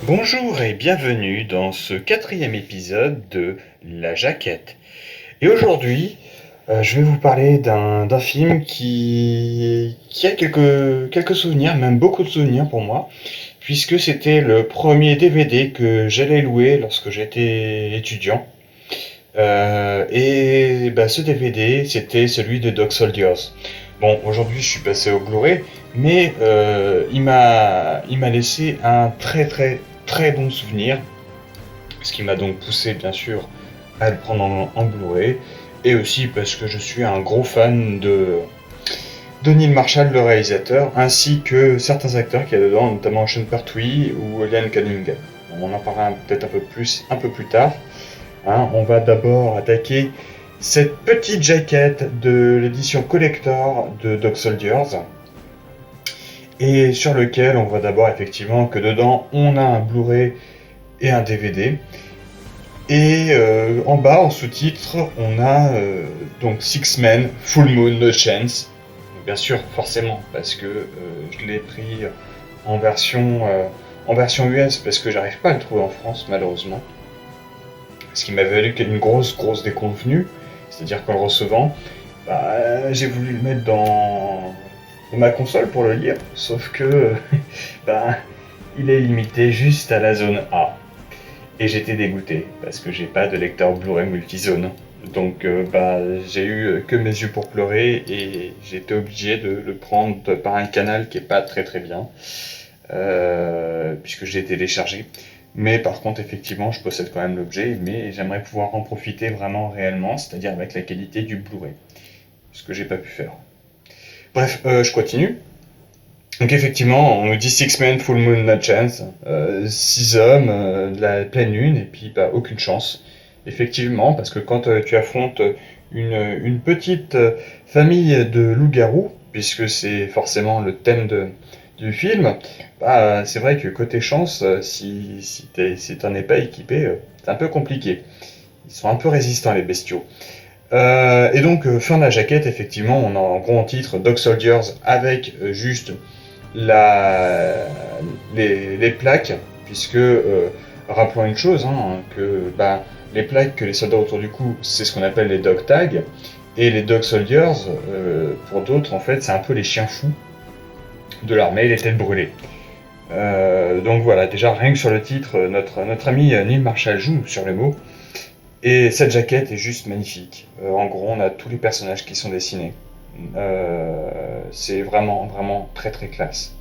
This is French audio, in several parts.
Bonjour et bienvenue dans ce quatrième épisode de La Jaquette. Et aujourd'hui, je vais vous parler d'un film qui a quelques souvenirs, même beaucoup de souvenirs pour moi, puisque c'était le premier DVD que j'allais louer lorsque j'étais étudiant. Ce DVD, c'était celui de Dog Soldiers. Bon, aujourd'hui, je suis passé au Blu-ray, mais il m'a laissé un très bon souvenir, ce qui m'a donc poussé, bien sûr, à le prendre en Blu-ray, et aussi parce que je suis un gros fan de Neil Marshall, le réalisateur, ainsi que certains acteurs qu'il y a dedans, notamment Sean Pertwee ou Ian Cunningham. On en parlera peut-être un peu plus tard. On va d'abord attaquer cette petite jaquette de l'édition collector de Dog Soldiers, et sur lequel on voit d'abord effectivement que dedans on a un Blu-ray et un DVD. Et en bas, en sous-titre, on a donc Six Men, Full Moon, No Chance. Bien sûr, forcément, parce que je l'ai pris en version US, parce que j'arrive pas à le trouver en France, malheureusement. Ce qui m'a valu une grosse déconvenue, c'est-à-dire qu'en le recevant, j'ai voulu le mettre dans ma console pour le lire, sauf que il est limité juste à la zone A. Et j'étais dégoûté, parce que j'ai pas de lecteur Blu-ray multizone. Donc j'ai eu que mes yeux pour pleurer, et j'étais obligé de le prendre par un canal qui est pas très bien, puisque j'ai téléchargé. Mais par contre, effectivement, je possède quand même l'objet, mais j'aimerais pouvoir en profiter vraiment réellement, c'est-à-dire avec la qualité du Blu-ray, ce que j'ai pas pu faire. Bref, je continue. Donc effectivement, on nous dit Six Men, Full Moon, No Chance, 6 hommes, de la pleine lune, et puis aucune chance. Effectivement, parce que quand tu affrontes une petite famille de loups-garous, puisque c'est forcément le thème du film, c'est vrai que côté chance, si t'en es pas équipé, c'est un peu compliqué. Ils sont un peu résistants, les bestiaux. Et donc, fin de la jaquette, effectivement, on a en gros en titre Dog Soldiers avec juste les plaques, puisque rappelons une chose, que les plaques que les soldats autour du cou, c'est ce qu'on appelle les dog tags, et les Dog Soldiers, pour d'autres, en fait, c'est un peu les chiens fous de l'armée, les têtes brûlées. Donc voilà, déjà rien que sur le titre, notre ami Neil Marshall joue sur les mots. Et cette jaquette est juste magnifique. En gros, on a tous les personnages qui sont dessinés. C'est vraiment très classe.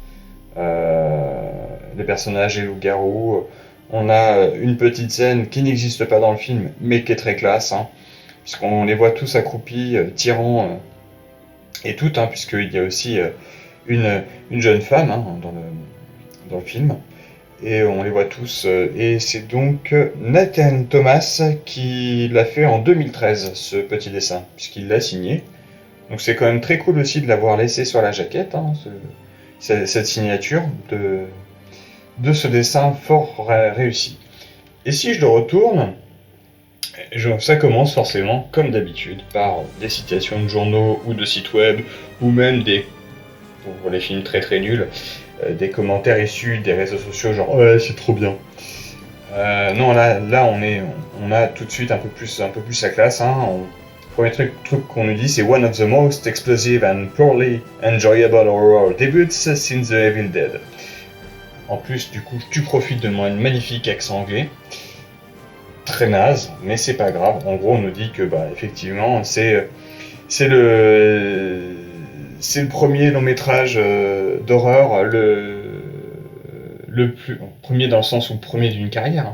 Les personnages et loups-garous. On a une petite scène qui n'existe pas dans le film, mais qui est très classe, puisqu'on les voit tous accroupis, tirant, et toutes, puisqu'il y a aussi une jeune femme dans le film. Et on les voit tous, et c'est donc Nathan Thomas qui l'a fait en 2013, ce petit dessin, puisqu'il l'a signé. Donc c'est quand même très cool aussi de l'avoir laissé sur la jaquette, cette signature de ce dessin fort réussi. Et si je le retourne, ça commence forcément, comme d'habitude, par des citations de journaux ou de sites web, ou même pour les films très nuls, des commentaires issus des réseaux sociaux, genre ouais, c'est trop bien. Non, là on a tout de suite un peu plus la classe. Premier truc qu'on nous dit, c'est one of the most explosive and poorly enjoyable horror debuts since The Evil Dead. En plus, du coup, tu profites de mon magnifique accent anglais. Très naze, mais c'est pas grave. En gros, on nous dit que effectivement, c'est le premier long métrage d'horreur, le plus premier dans le sens où premier d'une carrière,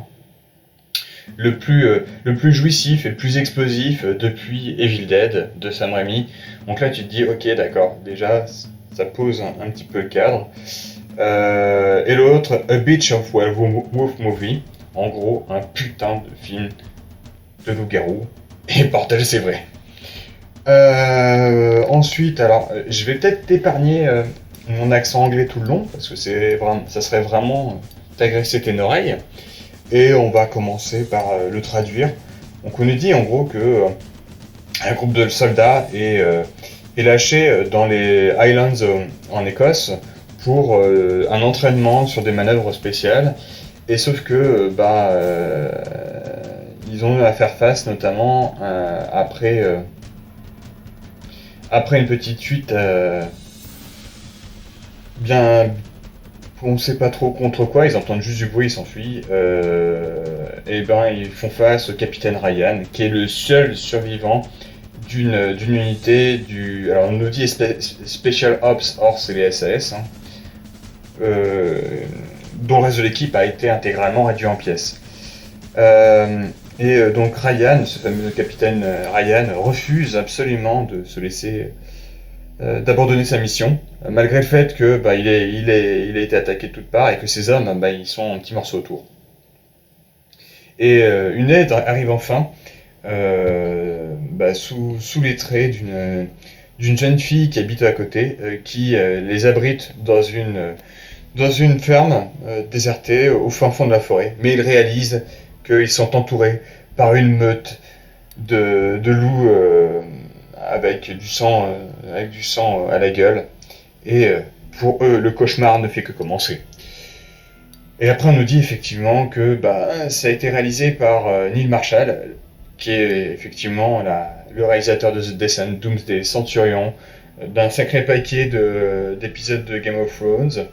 le plus jouissif et le plus explosif depuis Evil Dead de Sam Raimi. Donc là, tu te dis, ok, d'accord, déjà, ça pose un petit peu le cadre. Et l'autre, A Bitch of Werewolf Movie, en gros, un putain de film de loup-garou. Et bordel, c'est vrai. Ensuite, alors, je vais peut-être t'épargner mon accent anglais tout le long, parce que ça serait vraiment t'agresser tes oreilles. Et on va commencer par le traduire. Donc on nous dit en gros que un groupe de soldats est lâché dans les Highlands en Écosse pour un entraînement sur des manœuvres spéciales. Et sauf que ils ont eu à faire face, notamment après une petite fuite bien, on sait pas trop contre quoi, ils entendent juste du bruit, ils s'enfuient. Et ben ils font face au capitaine Ryan, qui est le seul survivant d'une unité alors on nous dit Special Ops, or c'est les SAS, hein, euh, dont le reste de l'équipe a été intégralement réduit en pièces. Donc Ryan, ce fameux capitaine Ryan, refuse absolument de se laisser d'abandonner sa mission, malgré le fait que il a été attaqué de toutes parts et que ses hommes ils sont en petits morceaux autour. Et une aide arrive enfin sous les traits d'une jeune fille qui habite à côté, qui les abrite dans une ferme désertée au fin fond de la forêt. Mais ils réalisent qu'ils sont entourés par une meute de loups avec du sang à la gueule. Et pour eux, le cauchemar ne fait que commencer. Et après, on nous dit effectivement que ça a été réalisé par Neil Marshall, qui est effectivement le réalisateur de The Descent, Doomsday, Centurion, d'un sacré paquet d'épisodes de Game of Thrones.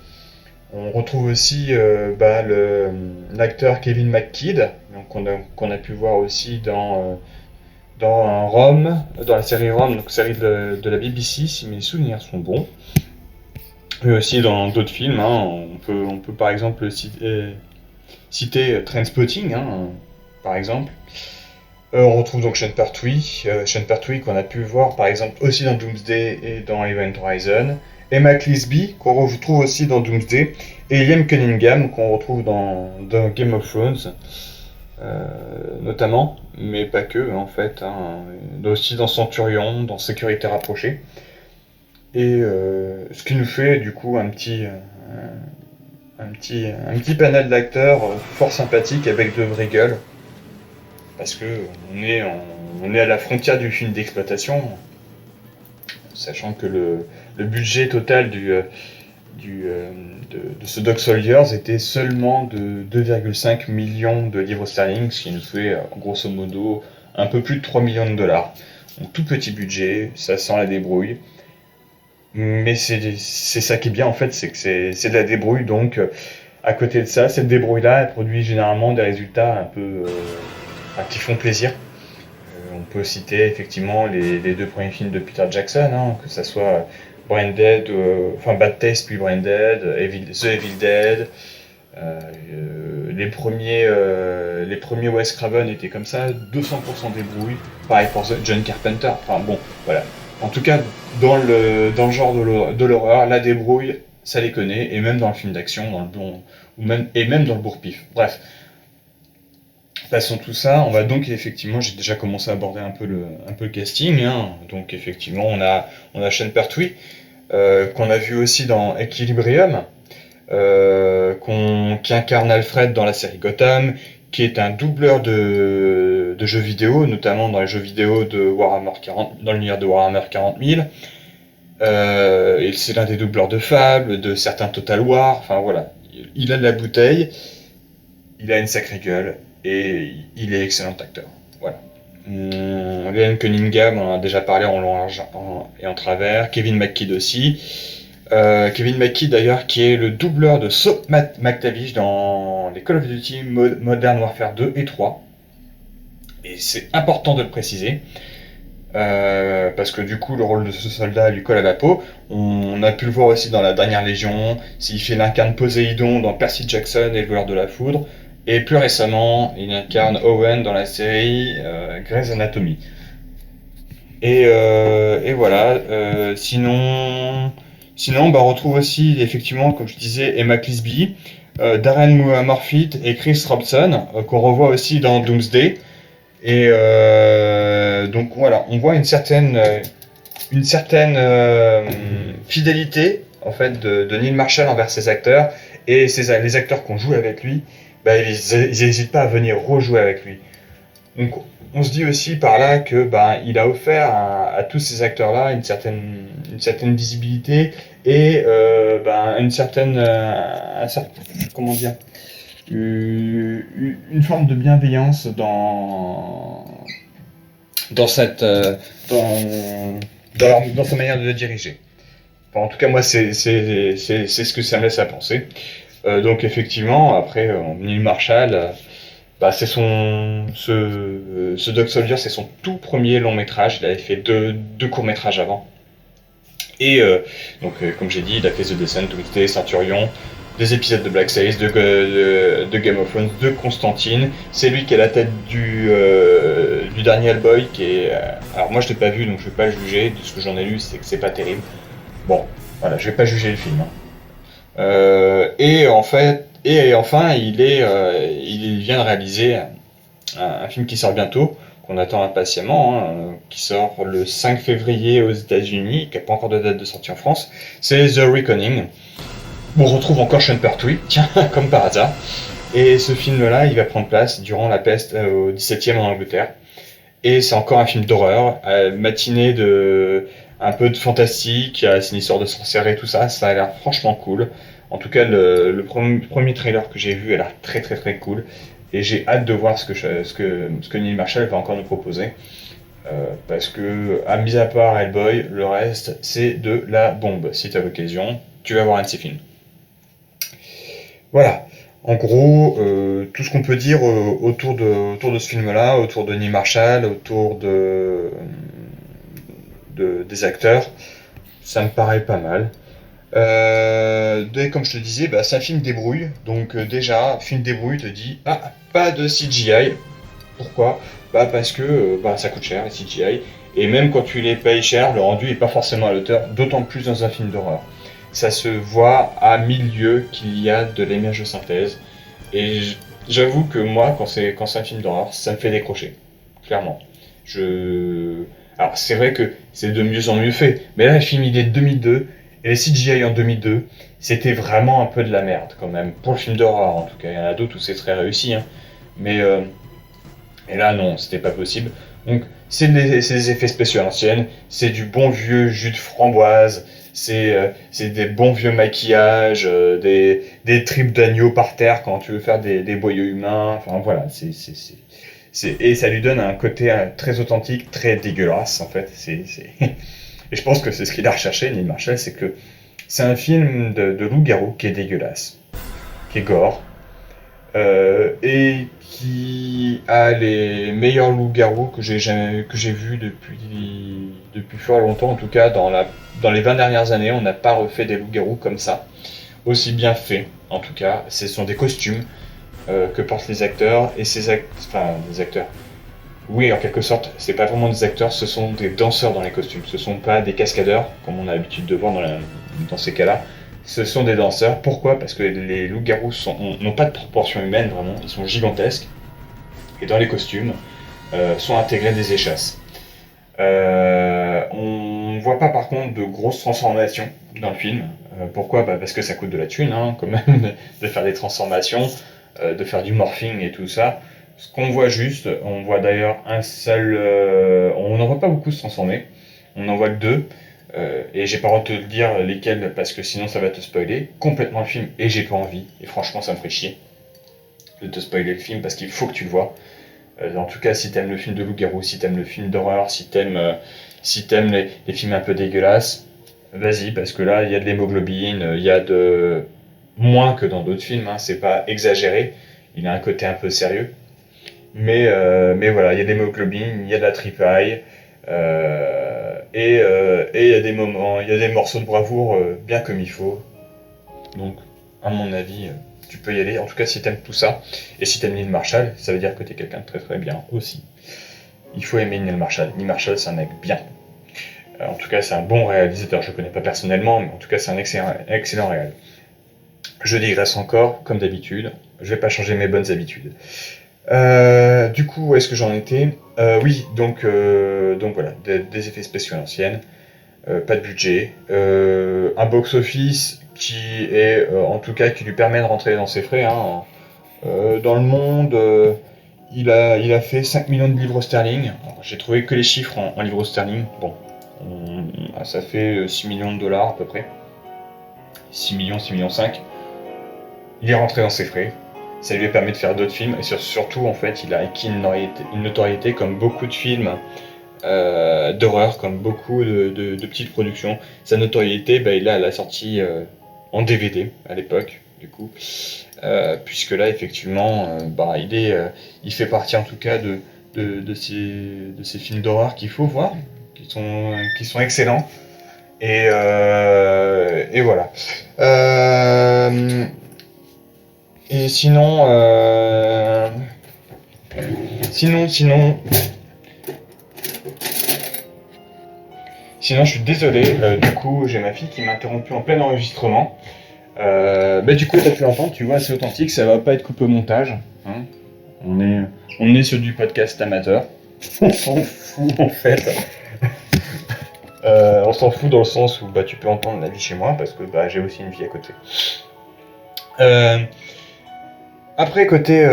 On retrouve aussi l'acteur Kevin McKidd, qu'on a pu voir aussi dans Rome, dans la série Rome, donc série de la BBC, si mes souvenirs sont bons. Mais aussi dans d'autres films, hein. On peut par exemple citer Trainspotting, hein, par exemple. On retrouve donc Sean Pertwee qu'on a pu voir par exemple aussi dans Doomsday et dans Event Horizon. Emma Clisby, qu'on retrouve aussi dans Doomsday, et Liam Cunningham, qu'on retrouve dans Game of Thrones, notamment, mais pas que, en fait, hein, aussi dans Centurion, dans Sécurité rapprochée. Et ce qui nous fait, du coup, un petit panel d'acteurs fort sympathiques avec de vraies gueules, parce que on est à la frontière du film d'exploitation, sachant que le budget total de ce Dog Soldiers était seulement de 2,5 millions de livres sterling, ce qui nous fait grosso modo un peu plus de 3 millions de dollars. Donc tout petit budget, ça sent la débrouille. Mais c'est ça qui est bien en fait, c'est que c'est de la débrouille, donc à côté de ça, cette débrouille-là, elle produit généralement des résultats un peu qui font plaisir. On peut citer effectivement les deux premiers films de Peter Jackson, hein, que ça soit Branded, Bad Taste puis Branded, The Evil Dead. Les premiers Wes Craven étaient comme ça, 200% débrouille. Pareil pour John Carpenter. Enfin bon, voilà. En tout cas, dans le genre de l'horreur, la débrouille, ça les connaît, et même dans le film d'action, et même dans le bourre-pif. Bref. Passons tout ça, on va donc effectivement, j'ai déjà commencé à aborder un peu le casting, hein. Donc effectivement on a Sean Pertwee, qu'on a vu aussi dans Equilibrium, qui incarne Alfred dans la série Gotham, qui est un doubleur de jeux vidéo, notamment dans les jeux vidéo de Warhammer 40, dans l'univers de Warhammer 40 000. Et c'est l'un des doubleurs de Fable, de certains Total War, enfin voilà, il a de la bouteille, il a une sacrée gueule, et il est excellent acteur. Voilà. Liam Cunningham, on en a déjà parlé en long et en travers. Kevin McKidd aussi. Kevin McKidd d'ailleurs, qui est le doubleur de Soap McTavish dans les Call of Duty Modern Warfare 2 et 3. Et c'est important de le préciser. Parce que du coup le rôle de ce soldat lui colle à la peau. On a pu le voir aussi dans la dernière Légion, il incarne Poséidon dans Percy Jackson et le voleur de la foudre, et plus récemment il incarne Owen dans la série Grey's Anatomy. Et voilà, sinon on retrouve aussi effectivement, comme je disais, Emma Clisby, Darren Morfitt et Chris Robson, qu'on revoit aussi dans Doomsday. Et donc voilà, on voit une certaine fidélité en fait de Neil Marshall envers ses acteurs, et les acteurs qu'on joue avec lui, ils n'hésitent pas à venir rejouer avec lui. Donc on se dit aussi par là que il a offert à tous ces acteurs-là une certaine visibilité et comment dire, une forme de bienveillance dans cette dans sa manière de le diriger. Enfin, en tout cas, moi, c'est ce que ça me laisse à penser. Donc effectivement, après, Neil Marshall, c'est ce Dog Soldier, c'est son tout premier long métrage. Il avait fait deux courts métrages avant. Et comme j'ai dit, il a fait The Descent, Twisted, Centurion, des épisodes de Black Sails, de Game of Thrones, de Constantine. C'est lui qui est à la tête du dernier Hellboy, qui est. Alors moi je l'ai pas vu, donc je vais pas le juger. De ce que j'en ai lu, c'est que c'est pas terrible. Bon, voilà, je vais pas juger le film. Et enfin, il vient de réaliser un film qui sort bientôt, qu'on attend impatiemment, qui sort le 5 février aux États-Unis, qui n'a pas encore de date de sortie en France. C'est The Reckoning. On retrouve encore Sean Pertwee, tiens, comme par hasard. Et ce film-là, il va prendre place durant la peste au XVIIe en Angleterre. Et c'est encore un film d'horreur, matinée un peu de fantastique, c'est une histoire de sorcière et tout ça, ça a l'air franchement cool. En tout cas, le premier trailer que j'ai vu a l'air très très très cool. Et j'ai hâte de voir ce que Neil Marshall va encore nous proposer. Parce que, mis à part Hellboy, le reste, c'est de la bombe. Si tu as l'occasion, tu vas voir un de ses films. Voilà. En gros, tout ce qu'on peut dire autour de ce film-là, autour de Neil Marshall, autour des acteurs, ça me paraît pas mal. Comme je te disais, c'est un film débrouille. Donc déjà, film débrouille te dit pas de CGI. Pourquoi ? Parce que ça coûte cher les CGI. Et même quand tu les payes cher, le rendu est pas forcément à l'auteur, d'autant plus dans un film d'horreur. Ça se voit à 1000 lieues qu'il y a de l'image de synthèse. Et j'avoue que moi, quand c'est un film d'horreur, ça me fait décrocher. Clairement. Alors c'est vrai que c'est de mieux en mieux fait. Mais là, le film il est de 2002. Et les CGI en 2002, c'était vraiment un peu de la merde quand même. Pour le film d'horreur en tout cas. Il y en a d'autres où c'est très réussi. Mais et là non, c'était pas possible. Donc c'est des effets spéciaux à l'ancienne. C'est du bon vieux jus de framboise. C'est des bons vieux maquillages, des tripes d'agneau par terre quand tu veux faire des boyaux humains. Enfin voilà, et ça lui donne un côté très authentique, très dégueulasse en fait. Et je pense que c'est ce qu'il a recherché, Neil Marshall, c'est que c'est un film de loup-garou qui est dégueulasse, qui est gore, et qui a les meilleurs loups-garous que j'ai vus depuis fort longtemps. En tout cas, dans les 20 dernières années, on n'a pas refait des loups-garous comme ça, aussi bien faits. En tout cas, ce sont des costumes que portent les acteurs, et les acteurs. Oui, en quelque sorte, c'est pas vraiment des acteurs, ce sont des danseurs dans les costumes. Ce sont pas des cascadeurs, comme on a l'habitude de voir dans ces cas-là. Ce sont des danseurs. Pourquoi ? Parce que les loups-garous n'ont pas de proportion humaine, vraiment. Ils sont gigantesques. Et dans les costumes, sont intégrés des échasses. On voit pas par contre de grosses transformations dans le film. Pourquoi ? Parce que ça coûte de la thune, quand même, de faire des transformations, de faire du morphing et tout ça. Ce qu'on voit juste, on voit d'ailleurs un seul... on n'en voit pas beaucoup se transformer, on n'en voit que deux, et j'ai pas envie de te dire lesquels, parce que sinon ça va te spoiler complètement le film, et j'ai pas envie, et franchement ça me ferait chier de te spoiler le film, parce qu'il faut que tu le vois. En tout cas, si t'aimes le film de loup-garou, si t'aimes le film d'horreur, si t'aimes les films un peu dégueulasses, vas-y, parce que là, il y a de l'hémoglobine, il y a de... moins que dans d'autres films, c'est pas exagéré, il a un côté un peu sérieux. Mais voilà, il y a de l'hémoglobine, il y a de la tripaille, et il y a des moments, il y a des morceaux de bravoure bien comme il faut. Donc, à mon avis, tu peux y aller. En tout cas, si t'aimes tout ça, et si t'aimes Neil Marshall, ça veut dire que t'es quelqu'un de très très bien aussi. Il faut aimer Neil Marshall. Neil Marshall, c'est un mec bien. En tout cas, c'est un bon réalisateur. Je le connais pas personnellement, mais en tout cas, c'est un excellent réal. Je digresse encore, comme d'habitude. Je vais pas changer mes bonnes habitudes. Du coup, où est-ce que j'en étais ? Oui, donc voilà, des effets spéciaux à l'ancienne, pas de budget, un box-office qui est, en tout cas, qui lui permet de rentrer dans ses frais. Dans le monde, il a fait 5 millions de livres sterling. Alors, j'ai trouvé que les chiffres en livres sterling. Bon, ça fait 6 millions de dollars à peu près. 6 millions, 5 millions. Il est rentré dans ses frais. ça lui permet de faire d'autres films, et surtout, en fait, il a acquis une notoriété comme beaucoup de films d'horreur, comme beaucoup de petites productions. Sa notoriété, il a la sortie en DVD à l'époque, du coup, puisque là, effectivement, il fait partie en tout cas de ces films d'horreur qu'il faut voir, qui sont excellents. Et voilà. Et sinon, je suis désolé. Du coup, j'ai ma fille qui m'a interrompu en plein enregistrement. Du coup, t'as pu l'entendre, tu vois, c'est authentique, ça va pas être coupé au montage. Hein. On est sur du podcast amateur. On s'en fout en fait. On s'en fout dans le sens où tu peux entendre la vie chez moi parce que j'ai aussi une vie à côté. Après côté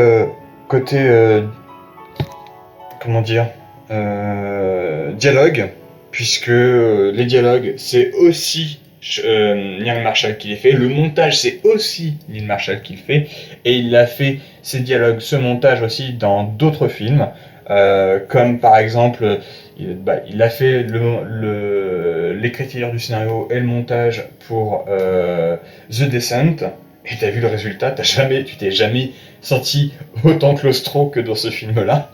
comment dire, dialogue, puisque les dialogues c'est aussi Neil Marshall qui les fait, le montage c'est aussi Neil Marshall qui le fait, et il a fait ces dialogues, ce montage aussi dans d'autres films, comme par exemple il a fait l'écriture du scénario et le montage pour The Descent. Et t'as vu le résultat, tu t'es jamais senti autant claustro que dans ce film-là.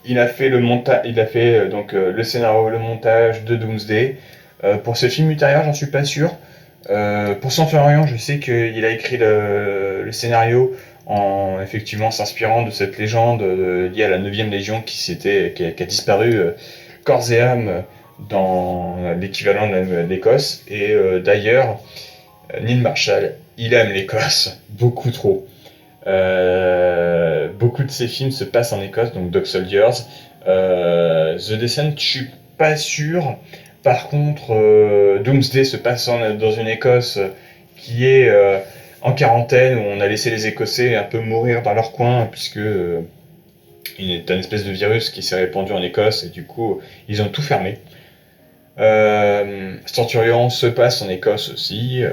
Il a fait le scénario, le montage de Doomsday. Pour ce film ultérieur, j'en suis pas sûr. Pour Centurion, je sais qu'il a écrit le scénario en effectivement s'inspirant de cette légende liée à la 9e Légion qui a disparu corps et âme dans l'équivalent de l'Écosse. Et d'ailleurs, Neil Marshall, il aime l'Écosse beaucoup trop. Beaucoup de ses films se passent en Écosse, donc Dog Soldiers. The Descent, je suis pas sûr. Par contre, Doomsday se passe dans une Écosse qui est en quarantaine, où on a laissé les Écossais un peu mourir dans leur coin, puisque il est un espèce de virus qui s'est répandu en Écosse, et du coup, ils ont tout fermé. Centurion se passe en Écosse aussi.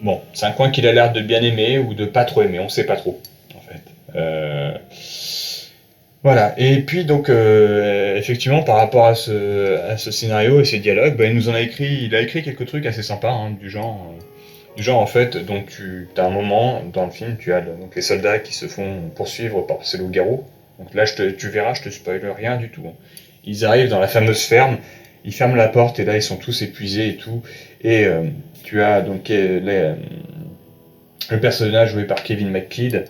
Bon, c'est un coin qu'il a l'air de bien aimer ou de pas trop aimer, on sait pas trop, en fait. Voilà, et puis donc, effectivement, par rapport à ce scénario et ces dialogues, il a écrit quelques trucs assez sympas, hein, du genre en fait, donc t'as un moment dans le film, tu as donc les soldats qui se font poursuivre par ces loups-garous. Donc là, tu verras, je te spoile rien du tout. Hein. Ils arrivent dans la fameuse ferme, ils ferment la porte et là, ils sont tous épuisés et tout. Et tu as donc le personnage joué par Kevin McKidd,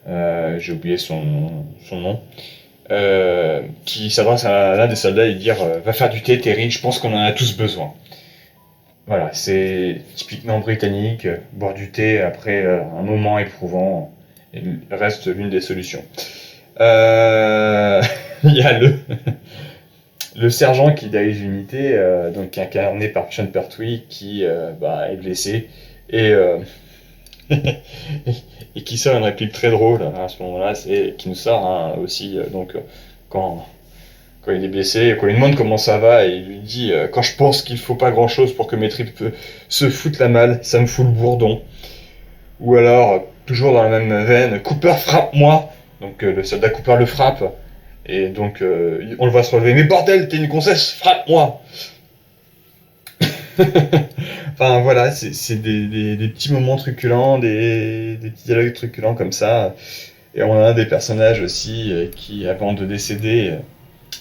j'ai oublié son nom, qui s'adresse à l'un des soldats et dire va faire du thé, Terry, je pense qu'on en a tous besoin. Voilà, c'est typiquement britannique, boire du thé après un moment éprouvant reste l'une des solutions. Il y a le sergent qui dirige l'unité, donc incarné par Sean Pertwee, qui est blessé et et qui sort une réplique très drôle à ce moment-là, qui nous sort aussi quand il est blessé, quand il lui demande comment ça va, et il lui dit quand je pense qu'il faut pas grand-chose pour que mes tripes se foutent la malle, ça me fout le bourdon. Ou alors, toujours dans la même veine, Cooper frappe-moi. Donc le soldat Cooper le frappe, et donc on le voit se relever. Mais bordel, t'es une gonzesse, frappe-moi. Enfin voilà, c'est des petits moments truculents, des petits dialogues truculents comme ça. Et on a des personnages aussi qui, avant de décéder,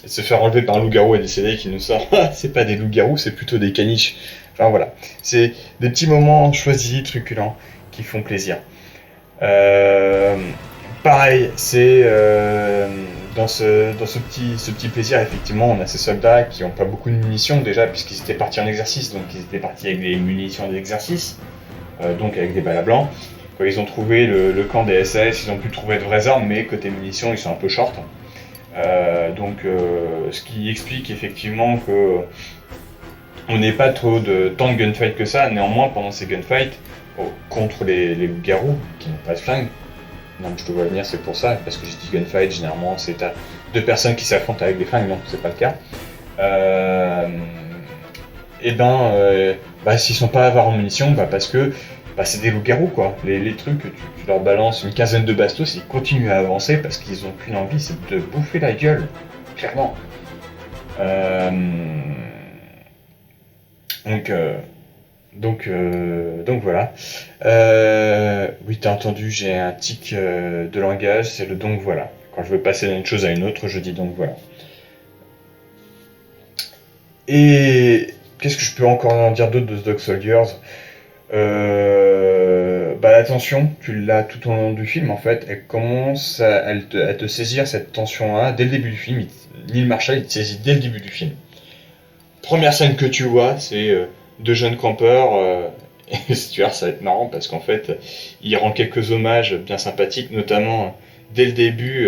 et se faire enlever par un loup-garou et décéder, qui nous sort c'est pas des loups-garous, c'est plutôt des caniches. Enfin voilà, c'est des petits moments choisis, truculents, qui font plaisir. Pareil, c'est dans ce petit plaisir, effectivement, on a ces soldats qui n'ont pas beaucoup de munitions déjà, puisqu'ils étaient partis en exercice, donc ils étaient partis avec des munitions d'exercice, donc avec des balles à blanc. Quand ils ont trouvé le camp des SS, ils ont pu trouver de vraies armes, mais côté munitions, ils sont un peu short. Ce qui explique effectivement que on n'ait pas tant de gunfights que ça. Néanmoins, pendant ces gunfights, contre les loups-garous, qui n'ont pas de flingue, non, je te vois venir, c'est pour ça, parce que j'ai dit gunfight, généralement c'est à deux personnes qui s'affrontent avec des flingues, non, c'est pas le cas. S'ils sont pas avares en munitions, parce que bah, c'est des loups-garous, quoi. Les trucs, tu leur balances une quinzaine de bastos, ils continuent à avancer parce qu'ils ont qu'une envie, c'est de te bouffer la gueule, clairement. Euh, donc, euh, donc voilà. Oui, t'as entendu, j'ai un tic de langage, c'est le donc voilà. Quand je veux passer d'une chose à une autre, je dis donc voilà. Et qu'est-ce que je peux encore en dire d'autre de The Dog Soldiers? Bah, la tension, tu l'as tout au long du film en fait. Elle commence à te saisir cette tension-là dès le début du film. Neil Marshall, il te saisit dès le début du film. Première scène que tu vois, c'est deux jeunes campeurs. Et si tu vois, ça va être marrant parce qu'en fait, il rend quelques hommages bien sympathiques, notamment dès le début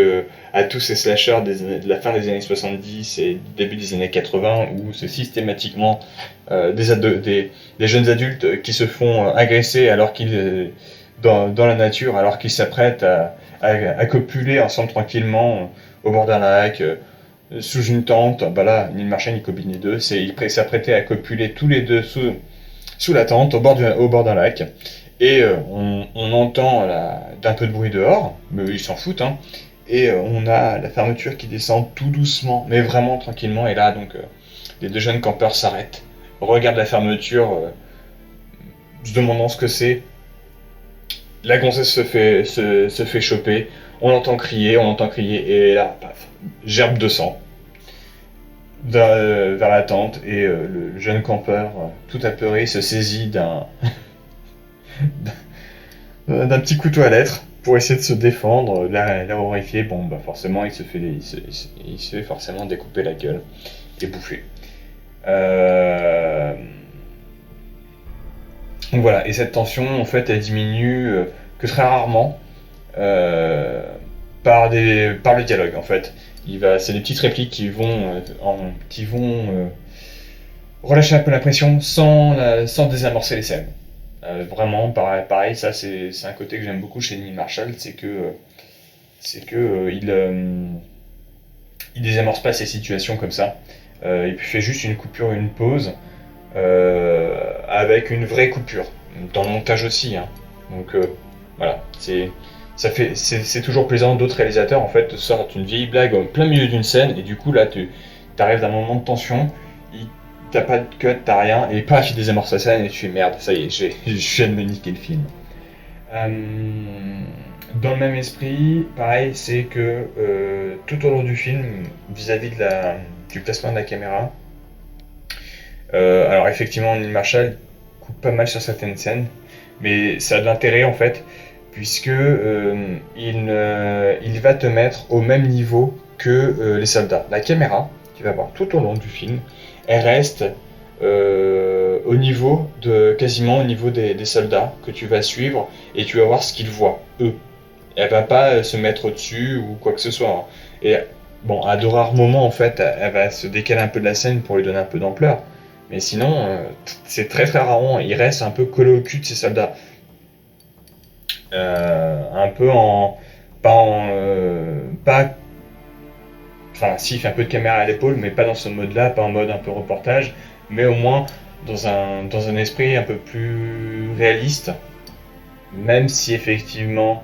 à tous ces slashers de la fin des années 70 et début des années 80 où c'est systématiquement des jeunes adultes qui se font agresser alors qu'ils dans la nature alors qu'ils s'apprêtent à copuler ensemble tranquillement au bord d'un lac sous une tente. Bah là, Neil Marshall il combine les deux, ils s'apprêtaient à copuler tous les deux sous la tente au bord d'un lac. Et on entend d'un peu de bruit dehors, mais ils s'en foutent, hein. Et on a la fermeture qui descend tout doucement, mais vraiment tranquillement. Et là, donc, les deux jeunes campeurs s'arrêtent, regardent la fermeture, se demandant ce que c'est. La gonzesse se fait choper, on l'entend crier, et là, paf, gerbe de sang vers la tente, et le jeune campeur, tout apeuré, se saisit d'un petit couteau à lettres pour essayer de se défendre, l'air horrifié. Bon, bah forcément, il se fait forcément découper la gueule et bouffer. Donc voilà, et cette tension, en fait, elle diminue que très rarement par le dialogue, en fait. C'est des petites répliques qui vont relâcher un peu la pression sans désamorcer les scènes. Vraiment, pareil, ça c'est un côté que j'aime beaucoup chez Neil Marshall, c'est que il désamorce pas ces situations comme ça. Il fait juste une coupure, une pause, avec une vraie coupure. Dans le montage aussi, hein. Donc voilà, c'est toujours plaisant. D'autres réalisateurs en fait te sortent une vieille blague en plein milieu d'une scène et du coup là tu arrives d'un moment de tension. T'as pas de cut, t'as rien, et paf, il désamorce la scène et tu fais merde, ça y est, je viens de me niquer le film. Dans le même esprit, pareil, c'est que tout au long du film, vis-à-vis du placement de la caméra, alors effectivement, Neil Marshall coupe pas mal sur certaines scènes, mais ça a de l'intérêt en fait, puisque il va te mettre au même niveau que les soldats. La caméra, tu vas voir tout au long du film, elle reste quasiment au niveau des soldats que tu vas suivre et tu vas voir ce qu'ils voient, eux. Elle va pas se mettre au-dessus ou quoi que ce soit, hein. Et bon, à de rares moments, en fait, elle va se décaler un peu de la scène pour lui donner un peu d'ampleur. Mais sinon, c'est très très rarement, il reste un peu collé au cul de ces soldats. Un peu en... Pas en... Pas Enfin, si, il fait un peu de caméra à l'épaule, mais pas dans ce mode-là, pas en mode un peu reportage, mais au moins dans un esprit un peu plus réaliste, même si effectivement,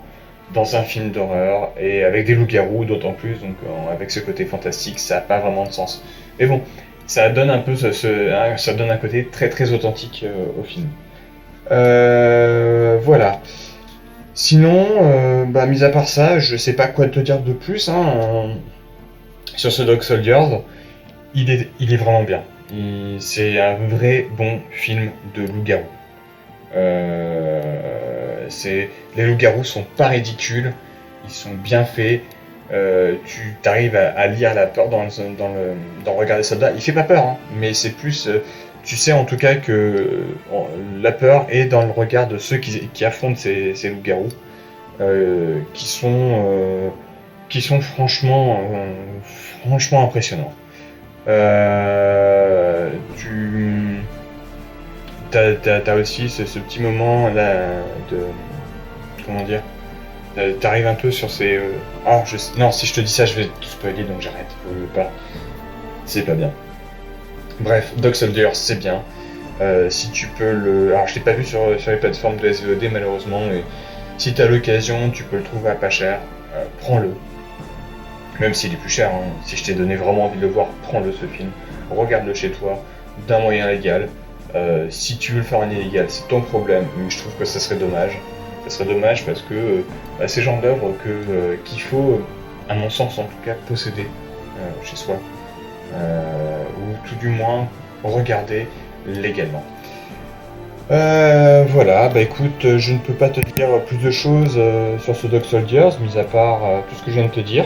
dans un film d'horreur, et avec des loups-garous d'autant plus, donc avec ce côté fantastique, ça n'a pas vraiment de sens. Mais bon, ça donne un peu ça donne un côté très très authentique au film. Voilà. Sinon, mis à part ça, je sais pas quoi te dire de plus, hein. Sur ce Dog Soldiers, il est vraiment bien. C'est un vrai bon film de loup-garou. Les loups-garous sont pas ridicules, ils sont bien faits. Tu arrives à lire la peur dans le regard des soldats. Il fait pas peur, hein, mais c'est plus. Tu sais en tout cas que la peur est dans le regard de ceux qui affrontent ces loups-garous, qui sont franchement impressionnants. T'as aussi ce petit moment là de comment dire, t'arrives un peu sur ces non, si je te dis ça je vais tout spoiler donc j'arrête, faut pas, c'est pas bien. Bref, Dog Soldiers c'est bien. Si tu peux le... Alors je l'ai pas vu sur les plateformes de SVOD malheureusement, mais si tu as l'occasion, tu peux le trouver à pas cher, prends-le. Même s'il est plus cher, hein. Si je t'ai donné vraiment envie de le voir, prends-le ce film. Regarde-le chez toi, d'un moyen légal. Si tu veux le faire en illégal, c'est ton problème, mais je trouve que ça serait dommage. Ça serait dommage parce que c'est le genre d'œuvre qu'il faut, à mon sens en tout cas, posséder chez soi. Ou tout du moins regarder légalement. Voilà, bah écoute, je ne peux pas te dire plus de choses sur ce Dog Soldiers, mis à part tout ce que je viens de te dire.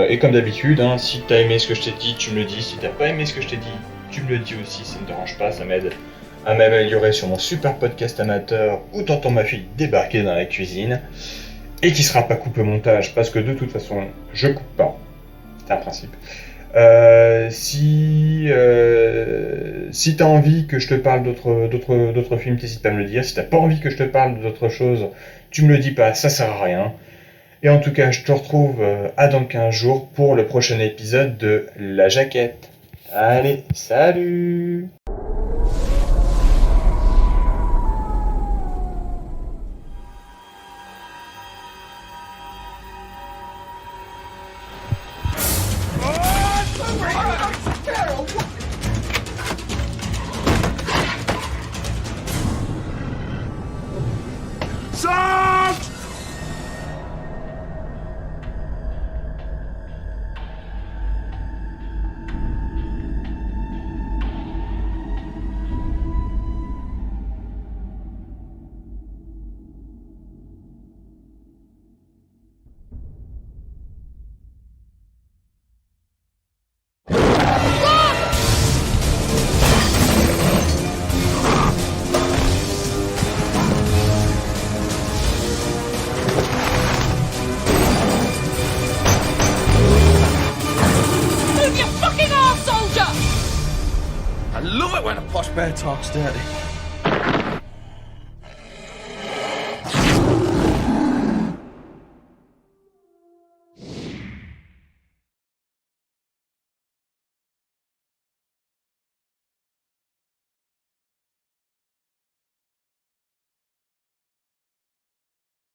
Et comme d'habitude, hein, si t'as aimé ce que je t'ai dit, tu me le dis. Si t'as pas aimé ce que je t'ai dit, tu me le dis aussi, ça ne me dérange pas, ça m'aide à m'améliorer sur mon super podcast amateur où t'entends ma fille débarquer dans la cuisine et qui sera pas coupé au montage parce que de toute façon, je coupe pas. C'est un principe. Si t'as envie que je te parle d'autres films, t'hésites pas à me le dire. Si t'as pas envie que je te parle d'autres choses, tu me le dis pas, ça sert à rien. Et en tout cas, je te retrouve à dans 15 jours pour le prochain épisode de La Jaquette. Allez, salut! I love it when a posh bear talks dirty.